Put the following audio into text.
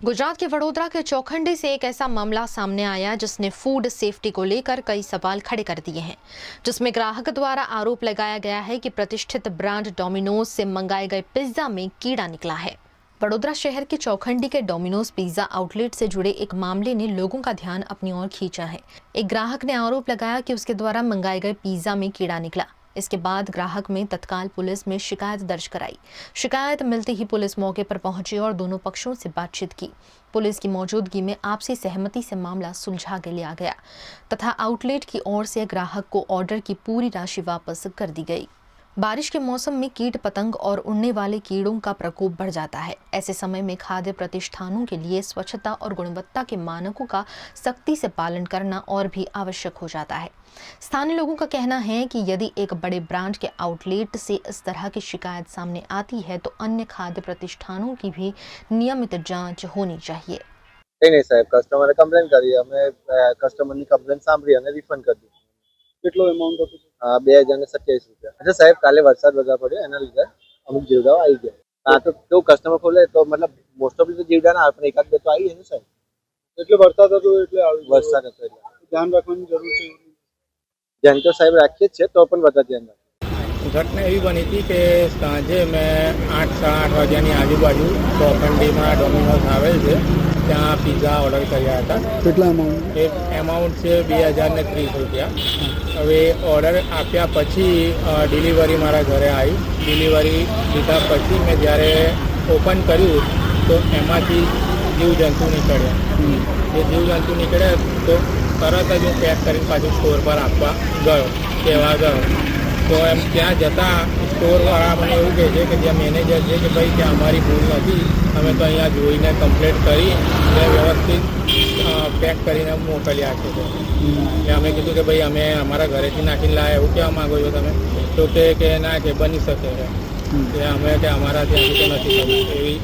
गुजरात के वडोदरा के चौखंडी से एक ऐसा मामला सामने आया जिसने फूड सेफ्टी को लेकर कई सवाल खड़े कर दिए हैं, जिसमें ग्राहक द्वारा आरोप लगाया गया है कि प्रतिष्ठित ब्रांड डोमिनोज से मंगाए गए पिज्जा में कीड़ा निकला है। वडोदरा शहर के चौखंडी के डोमिनोज पिज्जा आउटलेट से जुड़े एक मामले ने लोगों का ध्यान अपनी ओर खींचा है। एक ग्राहक ने आरोप लगाया कि उसके द्वारा मंगाए गए पिज्जा में कीड़ा निकला। इसके बाद ग्राहक में तत्काल पुलिस में शिकायत दर्ज कराई। शिकायत मिलते ही पुलिस मौके पर पहुंची और दोनों पक्षों से बातचीत की। पुलिस की मौजूदगी में आपसी सहमति से मामला सुलझा के लिया गया तथा आउटलेट की ओर से ग्राहक को ऑर्डर की पूरी राशि वापस कर दी गई। बारिश के मौसम में कीट पतंग और उड़ने वाले कीड़ों का प्रकोप बढ़ जाता है। ऐसे समय में खाद्य प्रतिष्ठानों के लिए स्वच्छता और गुणवत्ता के मानकों का सख्ती से पालन करना और भी आवश्यक हो जाता है। स्थानीय लोगों का कहना है कि यदि एक बड़े ब्रांड के आउटलेट से इस तरह की शिकायत सामने आती है तो अन्य खाद्य प्रतिष्ठानों की भी नियमित जांच होनी चाहिए। नहीं साहेब, कस्टमरे कम्प्लेन करी, अमे कस्टमरनी कम्प्लेन सांभळी અને રિફંડ કરી દીધું। કેટલો એમાઉન્ટ હતું? 2027 રૂપિયા। अच्छा साहेब, काले वरसाद वगैरह पड़્યો એના લીધે અમુક જીવડાઓ આવી ગયા। हाँ, तो जो कस्टमर खोले तो मतलब मोस्ट ऑफ तो जीवડા ના આપણે એકાદ બે તો આવી છે ને સાહેબ। એટલે વરસાદ હતો એટલે આવ્યું। વરસાદ હતો એટલે ધ્યાન રાખવાની જરૂર છે। ધ્યાન તો સાહેબ રાખીએ જ છે, તો પણ વધારે ધ્યાન રાખીએ। ઘટના એવી બની હતી કે સાંજે મેં 8 સાડા 8 વાગ્યાની આજુબાજુ ચોખંડીમાં ડોમિનોઝ આવેલ છે ત્યાં પિઝા ઓર્ડર કર્યા હતા। કેટલા એમાઉન્ટ? એ એમાઉન્ટ છે 2030 રૂપિયા। હવે ઓર્ડર આપ્યા પછી ડિલિવરી મારા ઘરે આવી। ડિલિવરી લીધા પછી મેં જ્યારે ઓપન કર્યું તો એમાંથી જીવજંતુ નીકળ્યા। જે જીવજંતુ નીકળ્યા તો તરત જ હું પેક કરીને પાછું સ્ટોર પર આપવા ગયો, કહેવા ગયો। તો એમ ત્યાં જતાં સ્ટોરવાળા મને એવું કહે છે કે જ્યાં મેનેજર છે કે ભાઈ ત્યાં અમારી ભૂલ નથી, અમે તો અહીંયા જોઈને કમ્પ્લેટ કરી ને વ્યવસ્થિત પેક કરીને મોકલ્યા છે। એટલે અમે કીધું કે ભાઈ અમે અમારા ઘરેથી નાખીને લાવ્યા, એવું કહેવા માગો છો તમે? તો કે ના, કે બની શકે છે કે અમે કે અમારા ત્યાંથી તો નથી થતું, એવી